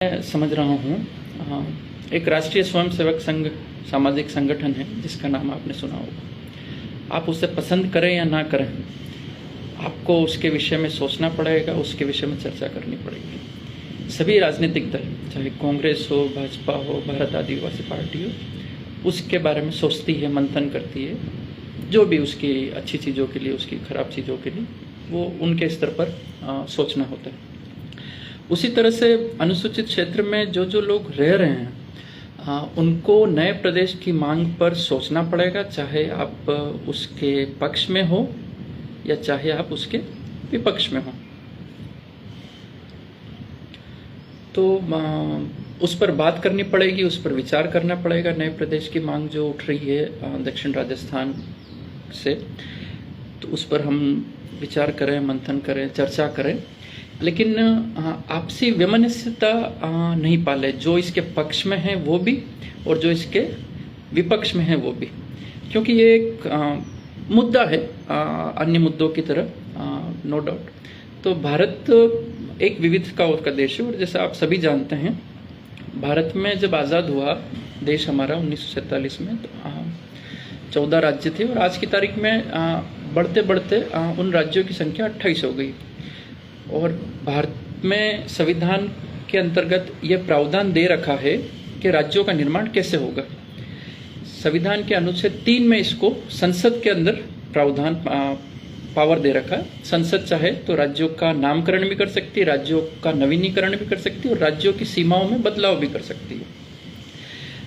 मैं समझ रहा हूँ एक राष्ट्रीय स्वयंसेवक संघ सामाजिक संगठन है जिसका नाम आपने सुना होगा। आप उसे पसंद करें या ना करें, आपको उसके विषय में सोचना पड़ेगा, उसके विषय में चर्चा करनी पड़ेगी। सभी राजनीतिक दल, चाहे कांग्रेस हो, भाजपा हो, भारत आदिवासी पार्टी हो, उसके बारे में सोचती है, मंथन करती है। जो भी उसकी अच्छी चीज़ों के लिए, उसकी खराब चीज़ों के लिए, वो उनके स्तर पर सोचना होता है। उसी तरह से अनुसूचित क्षेत्र में जो लोग रह रहे हैं उनको नए प्रदेश की मांग पर सोचना पड़ेगा, चाहे आप उसके पक्ष में हो या चाहे आप उसके विपक्ष में हो। तो उस पर बात करनी पड़ेगी, उस पर विचार करना पड़ेगा। नए प्रदेश की मांग जो उठ रही है दक्षिण राजस्थान से, तो उस पर हम विचार करें, मंथन करें, चर्चा करें, लेकिन आपसी वैमनस्यता नहीं पाले। जो इसके पक्ष में है वो भी और जो इसके विपक्ष में है वो भी, क्योंकि ये एक मुद्दा है अन्य मुद्दों की तरह, नो डाउट। तो भारत एक विविधता का देश है, और जैसा आप सभी जानते हैं, भारत में जब आज़ाद हुआ देश हमारा 1947 में, तो 14 राज्य थे, और आज की तारीख में बढ़ते बढ़ते उन राज्यों की संख्या 28 हो गई। और भारत में संविधान के अंतर्गत यह प्रावधान दे रखा है कि राज्यों का निर्माण कैसे होगा। संविधान के अनुच्छेद 3 में इसको संसद के अंदर प्रावधान पावर दे रखा है। संसद चाहे तो राज्यों का नामकरण भी कर सकती है, राज्यों का नवीनीकरण भी कर सकती है, और राज्यों की सीमाओं में बदलाव भी कर सकती है।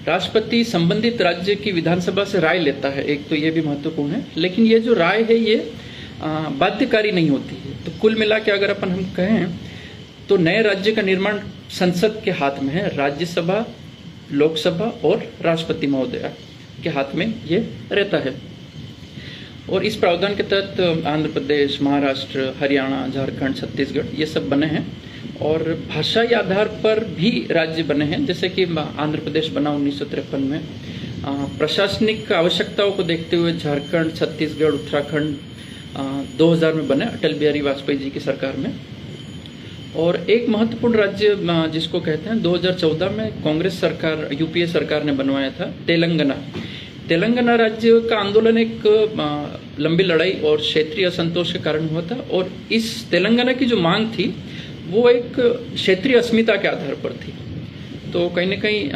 राष्ट्रपति संबंधित राज्य की विधानसभा से राय लेता है, एक तो ये भी महत्वपूर्ण है, लेकिन ये जो राय है ये बाध्यकारी नहीं होती है। तो कुल मिला के अगर अपन हम कहें तो नए राज्य का निर्माण संसद के हाथ में है। राज्यसभा, लोकसभा और राष्ट्रपति महोदय के हाथ में ये रहता है। और इस प्रावधान के तहत आंध्र प्रदेश, महाराष्ट्र, हरियाणा, झारखंड, छत्तीसगढ़ ये सब बने हैं, और भाषाई आधार पर भी राज्य बने हैं। जैसे कि आंध्र प्रदेश बना 1953 में। प्रशासनिक आवश्यकताओं को देखते हुए झारखंड, छत्तीसगढ़, उत्तराखंड 2000 में बने, अटल बिहारी वाजपेयी जी की सरकार में। और एक महत्वपूर्ण राज्य जिसको कहते हैं 2014 में कांग्रेस सरकार, यूपीए सरकार ने बनवाया था, तेलंगाना। तेलंगाना राज्य का आंदोलन एक लंबी लड़ाई और क्षेत्रीय असंतोष के कारण हुआ था, और इस तेलंगाना की जो मांग थी वो एक क्षेत्रीय अस्मिता के आधार पर थी। तो कहीं न कहीं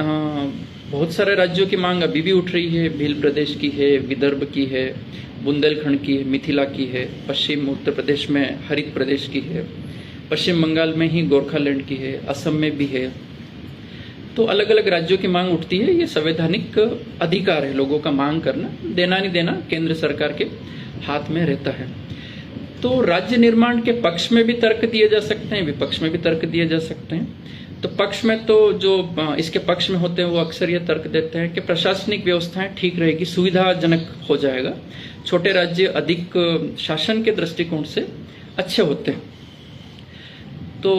बहुत सारे राज्यों की मांग अभी भी उठ रही है। भील प्रदेश की है, विदर्भ की है, बुंदेलखंड की है, मिथिला की है, पश्चिम उत्तर प्रदेश में हरित प्रदेश की है, पश्चिम बंगाल में ही गोरखालैंड की है, असम में भी है। तो अलग अलग राज्यों की मांग उठती है। ये संवैधानिक अधिकार है लोगों का मांग करना, देना नहीं देना केंद्र सरकार के हाथ में रहता है। तो राज्य निर्माण के पक्ष में भी तर्क दिए जा सकते हैं, विपक्ष में भी तर्क दिए जा सकते हैं। तो पक्ष में तो जो इसके पक्ष में होते हैं वो अक्सर ये तर्क देते हैं कि प्रशासनिक व्यवस्थाएं ठीक रहेगी, सुविधाजनक हो जाएगा, छोटे राज्य अधिक शासन के दृष्टिकोण से अच्छे होते हैं। तो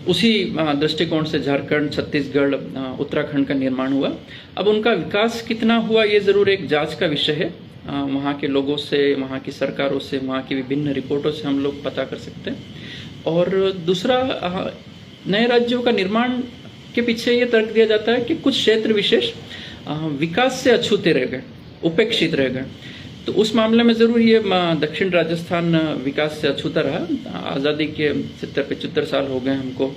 उसी दृष्टिकोण से झारखंड, छत्तीसगढ़, उत्तराखंड का निर्माण हुआ। अब उनका विकास कितना हुआ ये जरूर एक जांच का विषय है। वहाँ के लोगों से, वहाँ की सरकारों से, वहाँ की विभिन्न रिपोर्टों से हम लोग पता कर सकते हैं। और दूसरा, नए राज्यों का निर्माण के पीछे ये तर्क दिया जाता है कि कुछ क्षेत्र विशेष विकास से अछूते रह गए, उपेक्षित रह गए। तो उस मामले में जरूर ये दक्षिण राजस्थान विकास से अछूता रहा। आज़ादी के 70-75 साल हो गए हमको,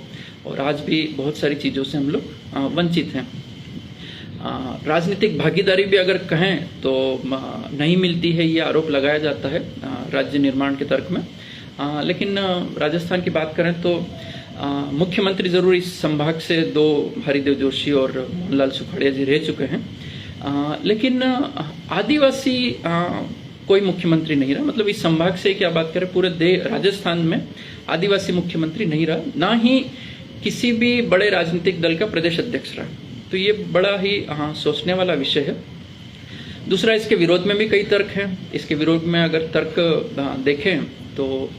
और आज भी बहुत सारी चीज़ों से हम लोग वंचित हैं। राजनीतिक भागीदारी भी अगर कहें तो नहीं मिलती है, ये आरोप लगाया जाता है राज्य निर्माण के तर्क में। लेकिन राजस्थान की बात करें तो मुख्यमंत्री जरूर इस संभाग से 2 हरिदेव जोशी और मोहनलाल सुखाड़िया जी रह चुके हैं, लेकिन आदिवासी कोई मुख्यमंत्री नहीं रहा। मतलब इस संभाग से क्या बात करें, पूरे राजस्थान में आदिवासी मुख्यमंत्री नहीं रहा, ना ही किसी भी बड़े राजनीतिक दल का प्रदेश अध्यक्ष रहा। तो ये बड़ा ही सोचने वाला विषय है। दूसरा, इसके विरोध में भी कई तर्क हैं। इसके विरोध में अगर तर्क देखें तो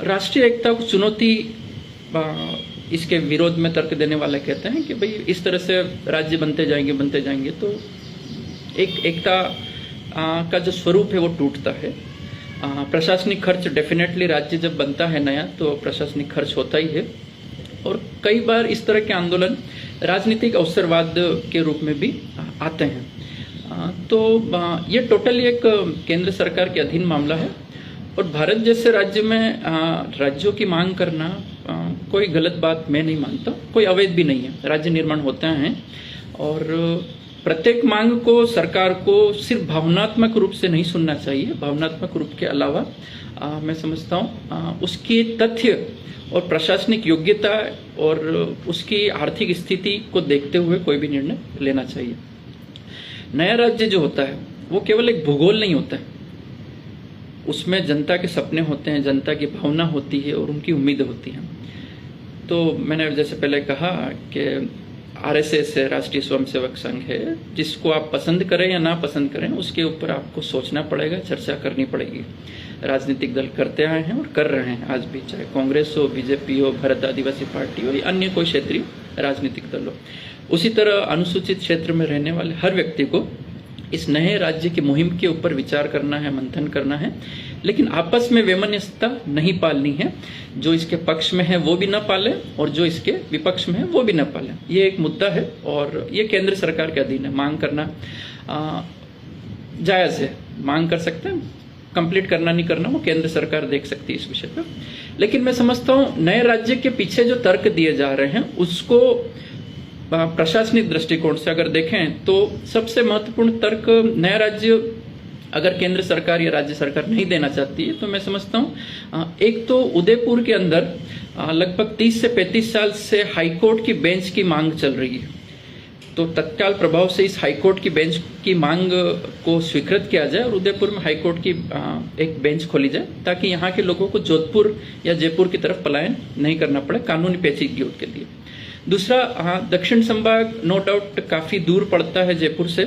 राष्ट्रीय एकता को चुनौती इसके विरोध में तर्क देने वाले कहते हैं कि भाई इस तरह से राज्य बनते जाएंगे तो एक एकता का जो स्वरूप है वो टूटता है। प्रशासनिक खर्च डेफिनेटली, राज्य जब बनता है नया तो प्रशासनिक खर्च होता ही है, और कई बार इस तरह के आंदोलन राजनीतिक अवसरवाद के रूप में भी आते हैं। तो ये टोटली एक केंद्र सरकार के अधीन मामला है और भारत जैसे राज्य में राज्यों की मांग करना कोई गलत बात मैं नहीं मानता, कोई अवैध भी नहीं है। राज्य निर्माण होते हैं और प्रत्येक मांग को सरकार को सिर्फ भावनात्मक रूप से नहीं सुनना चाहिए। भावनात्मक रूप के अलावा मैं समझता हूँ उसकी तथ्य और प्रशासनिक योग्यता और उसकी आर्थिक स्थिति को देखते हुए कोई भी निर्णय लेना चाहिए। नया राज्य जो होता है वो केवल एक भूगोल नहीं होता है, उसमें जनता के सपने होते हैं, जनता की भावना होती है और उनकी उम्मीदें होती हैं। तो मैंने जैसे पहले कहा कि आरएसएस है, राष्ट्रीय स्वयंसेवक संघ है, जिसको आप पसंद करें या ना पसंद करें उसके ऊपर आपको सोचना पड़ेगा, चर्चा करनी पड़ेगी। राजनीतिक दल करते आए हैं और कर रहे हैं आज भी, चाहे कांग्रेस हो, बीजेपी हो, भारत आदिवासी पार्टी हो या अन्य कोई क्षेत्रीय राजनीतिक दल हो। उसी तरह अनुसूचित क्षेत्र में रहने वाले हर व्यक्ति को इस नए राज्य की मुहिम के ऊपर विचार करना है, मंथन करना है, लेकिन आपस में वैमनस्यता नहीं पालनी है। जो इसके पक्ष में है वो भी न पाले और जो इसके विपक्ष में है वो भी न पाले। ये एक मुद्दा है और ये केंद्र सरकार के अधीन है। मांग करना जायज है, मांग कर सकते हैं, कंप्लीट करना नहीं करना वो केंद्र सरकार देख सकती है इस विषय पर। लेकिन मैं समझता हूँ नए राज्य के पीछे जो तर्क दिए जा रहे हैं उसको प्रशासनिक दृष्टिकोण से अगर देखें तो सबसे महत्वपूर्ण तर्क, नया राज्य अगर केंद्र सरकार या राज्य सरकार नहीं देना चाहती है तो मैं समझता हूँ एक तो उदयपुर के अंदर लगभग 30 से 35 साल से हाईकोर्ट की बेंच की मांग चल रही है। तो तत्काल प्रभाव से इस हाईकोर्ट की बेंच की मांग को स्वीकृत किया जाए और उदयपुर में हाईकोर्ट की एक बेंच खोली जाए ताकि यहाँ के लोगों को जोधपुर या जयपुर की तरफ पलायन नहीं करना पड़े कानूनी पेचीदगी के लिए। दूसरा, दक्षिण संभाग नो डाउट काफी दूर पड़ता है जयपुर से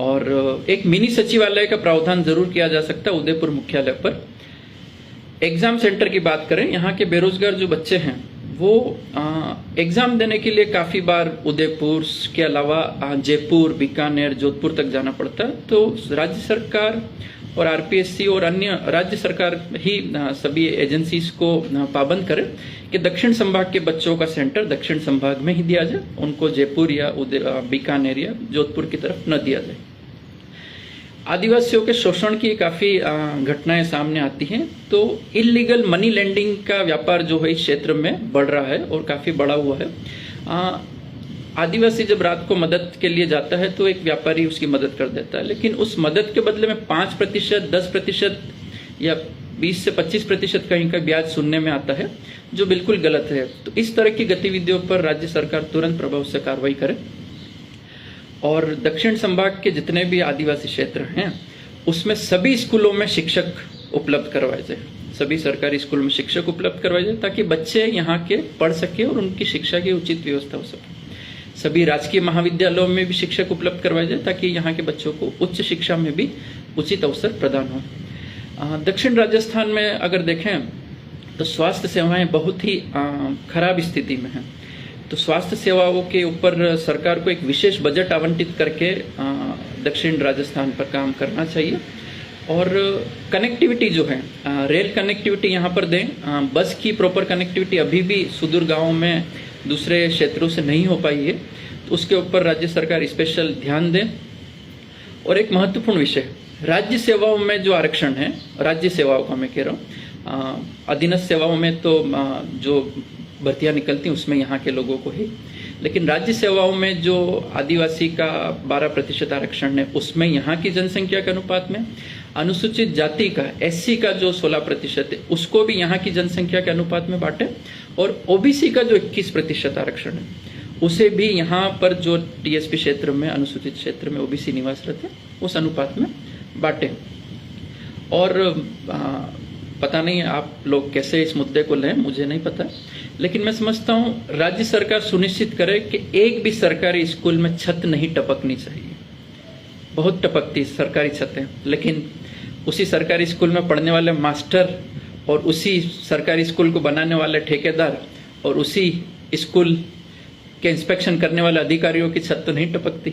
और एक मिनी सचिवालय का प्रावधान जरूर किया जा सकता है उदयपुर मुख्यालय पर। एग्जाम सेंटर की बात करें, यहाँ के बेरोजगार जो बच्चे हैं वो एग्जाम देने के लिए काफी बार उदयपुर के अलावा जयपुर, बीकानेर, जोधपुर तक जाना पड़ता है। तो राज्य सरकार और आरपीएससी और अन्य राज्य सरकार ही सभी एजेंसीज को पाबंद करे कि दक्षिण संभाग के बच्चों का सेंटर दक्षिण संभाग में ही दिया जाए, उनको जयपुर या बीकानेर या जोधपुर की तरफ न दिया जाए। आदिवासियों के शोषण की काफी घटनाएं सामने आती हैं। तो इलीगल मनी लेंडिंग का व्यापार जो है इस क्षेत्र में बढ़ रहा है और काफी बढ़ा हुआ है। आदिवासी जब रात को मदद के लिए जाता है तो एक व्यापारी उसकी मदद कर देता है, लेकिन उस मदद के बदले में 5%, 10% या 20 से 25% कहीं का ब्याज सुनने में आता है, जो बिल्कुल गलत है। तो इस तरह की गतिविधियों पर राज्य सरकार तुरंत प्रभाव से कार्रवाई करे और दक्षिण संभाग के जितने भी आदिवासी क्षेत्र हैं उसमें सभी स्कूलों में शिक्षक उपलब्ध करवाए जाए, सभी सरकारी स्कूल में शिक्षक उपलब्ध करवाए जाए ताकि बच्चे यहाँ के पढ़ सके और उनकी शिक्षा की उचित व्यवस्था हो सके। सभी राजकीय महाविद्यालयों में भी शिक्षक उपलब्ध करवाए जाए ताकि यहाँ के बच्चों को उच्च शिक्षा में भी उचित अवसर प्रदान हो। दक्षिण राजस्थान में अगर देखें तो स्वास्थ्य सेवाएं बहुत ही खराब स्थिति में हैं। तो स्वास्थ्य सेवाओं के ऊपर सरकार को एक विशेष बजट आवंटित करके दक्षिण राजस्थान पर काम करना चाहिए और कनेक्टिविटी जो है रेल कनेक्टिविटी यहाँ पर दें। बस की प्रॉपर कनेक्टिविटी अभी भी सुदूर गांवों में दूसरे क्षेत्रों से नहीं हो पाई है, तो उसके ऊपर राज्य सरकार स्पेशल ध्यान दें। और एक महत्वपूर्ण विषय, राज्य सेवाओं में जो आरक्षण है, राज्य सेवाओं का मैं कह रहा हूँ, अधीनस्थ सेवाओं में तो जो भर्तियां निकलती हैं उसमें यहाँ के लोगों को ही, लेकिन राज्य सेवाओं में जो आदिवासी का 12% आरक्षण है उसमें यहाँ की जनसंख्या के अनुपात में, अनुसूचित जाति का एससी का जो 16% है उसको भी यहाँ की जनसंख्या के अनुपात में बांटे और ओबीसी का जो 21% आरक्षण है उसे भी यहाँ पर जो टीएसपी क्षेत्र में, अनुसूचित क्षेत्र में ओबीसी निवासरत है उस अनुपात में बांटे। और पता नहीं आप लोग कैसे इस मुद्दे को लें, मुझे नहीं पता, लेकिन मैं समझता हूँ राज्य सरकार सुनिश्चित करे कि एक भी सरकारी स्कूल में छत नहीं टपकनी चाहिए। बहुत टपकती सरकारी छतें, लेकिन उसी सरकारी स्कूल में पढ़ने वाले मास्टर और उसी सरकारी स्कूल को बनाने वाले ठेकेदार और उसी स्कूल के इंस्पेक्शन करने वाले अधिकारियों की छत तो नहीं टपकती,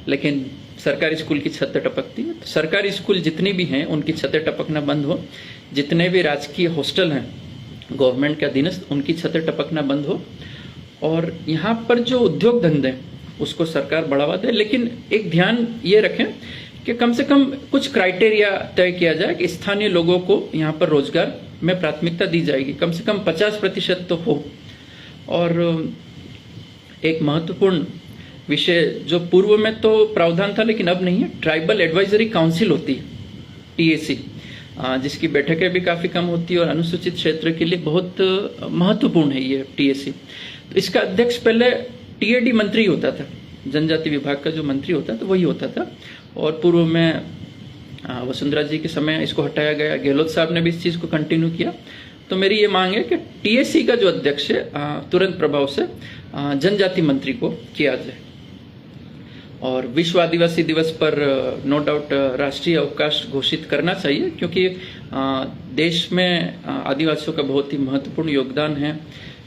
लेकिन सरकारी स्कूल की छतें टपकती है। तो सरकारी स्कूल जितनी भी हैं उनकी छतें टपकना बंद हो। जितने भी राजकीय हॉस्टल हैं गवर्नमेंट के अधीनस्थ, उनकी छतें टपकना बंद हो और यहाँ पर जो उद्योग धंधे उसको सरकार बढ़ावा दे। लेकिन एक ध्यान ये रखें कि कम से कम कुछ क्राइटेरिया तय किया जाए कि स्थानीय लोगों को यहाँ पर रोजगार में प्राथमिकता दी जाएगी, कम से कम 50% तो हो। और एक महत्वपूर्ण विषय जो पूर्व में तो प्रावधान था लेकिन अब नहीं है, ट्राइबल एडवाइजरी काउंसिल होती है TAC, जिसकी बैठकें भी काफ़ी कम होती है और अनुसूचित क्षेत्र के लिए बहुत महत्वपूर्ण है ये TAC। तो इसका अध्यक्ष पहले TAD मंत्री होता था, जनजाति विभाग का जो मंत्री होता था वही होता था, और पूर्व में वसुंधरा जी के समय इसको हटाया गया। गहलोत साहब ने भी इस चीज़ को कंटिन्यू किया। तो मेरी ये मांग है कि TAC का जो अध्यक्ष है तुरंत प्रभाव से जनजाति मंत्री को किया जाए। और विश्व आदिवासी दिवस पर नो डाउट राष्ट्रीय अवकाश घोषित करना चाहिए, क्योंकि देश में आदिवासियों का बहुत ही महत्वपूर्ण योगदान है।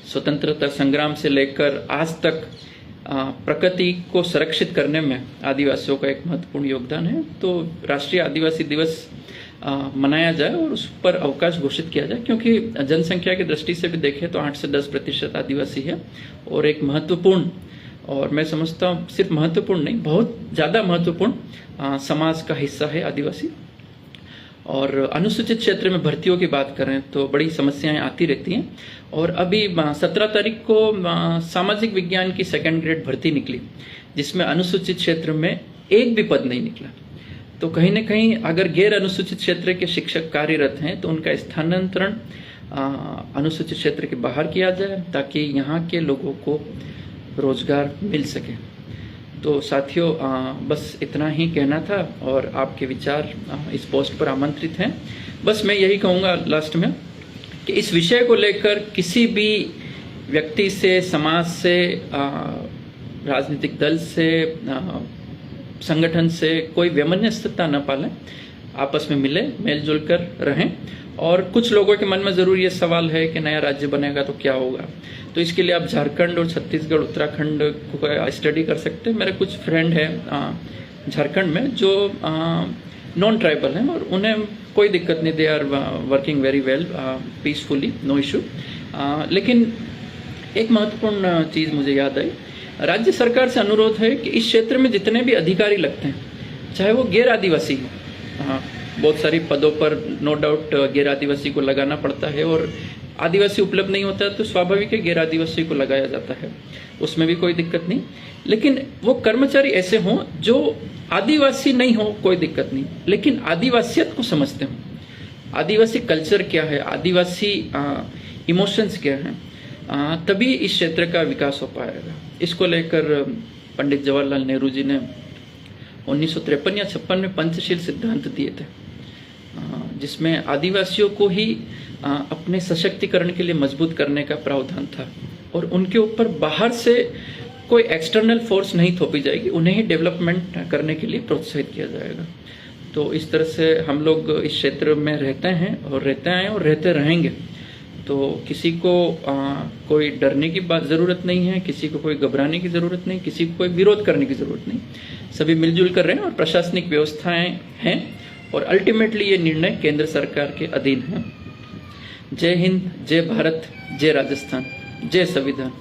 स्वतंत्रता संग्राम से लेकर आज तक प्रकृति को संरक्षित करने में आदिवासियों का एक महत्वपूर्ण योगदान है। तो राष्ट्रीय आदिवासी दिवस मनाया जाए और उस पर अवकाश घोषित किया जाए, क्योंकि जनसंख्या की दृष्टि से भी देखें तो 8 से 10% आदिवासी है और एक महत्वपूर्ण, और मैं समझता हूँ सिर्फ महत्वपूर्ण नहीं, बहुत ज़्यादा महत्वपूर्ण समाज का हिस्सा है आदिवासी। और अनुसूचित क्षेत्र में भर्तियों की बात करें तो बड़ी समस्याएं आती रहती हैं। और अभी 17 तारीख को सामाजिक विज्ञान की 2nd ग्रेड भर्ती निकली, जिसमें अनुसूचित क्षेत्र में एक भी पद नहीं निकला। तो कहीं न कहीं अगर गैर अनुसूचित क्षेत्र के शिक्षक कार्यरत हैं तो उनका स्थानांतरण अनुसूचित क्षेत्र के बाहर किया जाए, ताकि यहाँ के लोगों को रोजगार मिल सके। तो साथियों, बस इतना ही कहना था और आपके विचार इस पोस्ट पर आमंत्रित हैं। बस मैं यही कहूँगा लास्ट में कि इस विषय को लेकर किसी भी व्यक्ति से, समाज से, राजनीतिक दल से, संगठन से कोई वैमनस्यता न पालें, आपस में मिले, मिलजुल कर रहें। और कुछ लोगों के मन में ज़रूर ये सवाल है कि नया राज्य बनेगा तो क्या होगा। तो इसके लिए आप झारखंड और छत्तीसगढ़, उत्तराखंड को स्टडी कर सकते हैं। मेरे कुछ फ्रेंड हैं झारखंड में जो नॉन ट्राइबल हैं और उन्हें कोई दिक्कत नहीं, they are working very well peacefully, no issue. लेकिन एक महत्वपूर्ण चीज़ मुझे याद आई, राज्य सरकार से अनुरोध है कि इस क्षेत्र में जितने भी अधिकारी लगते हैं, चाहे वो गैर आदिवासी हो, बहुत सारी पदों पर नो डाउट गैर आदिवासी को लगाना पड़ता है, और आदिवासी उपलब्ध नहीं होता है तो स्वाभाविक है गैर आदिवासी को लगाया जाता है, उसमें भी कोई दिक्कत नहीं। लेकिन वो कर्मचारी ऐसे हों जो आदिवासी नहीं हो, कोई दिक्कत नहीं, लेकिन आदिवासियत को समझते हों, आदिवासी कल्चर क्या है, आदिवासी इमोशंस क्या हैं, तभी इस क्षेत्र का विकास हो पाएगा। इसको लेकर पंडित जवाहरलाल नेहरू जी ने 1953 या 56 में पंचशील सिद्धांत दिए थे, जिसमें आदिवासियों को ही अपने सशक्तिकरण के लिए मजबूत करने का प्रावधान था, और उनके ऊपर बाहर से कोई एक्सटर्नल फोर्स नहीं थोपी जाएगी, उन्हें ही डेवलपमेंट करने के लिए प्रोत्साहित किया जाएगा। तो इस तरह से हम लोग इस क्षेत्र में रहते हैं और रहते आए और रहते रहेंगे। तो किसी को कोई डरने की बात ज़रूरत नहीं है, किसी को कोई घबराने की ज़रूरत नहीं, किसी को कोई विरोध करने की ज़रूरत नहीं। सभी मिलजुल कर रहे हैं और प्रशासनिक व्यवस्थाएं हैं, और अल्टीमेटली ये निर्णय केंद्र सरकार के अधीन है। जय हिंद, जय भारत, जय राजस्थान, जय संविधान।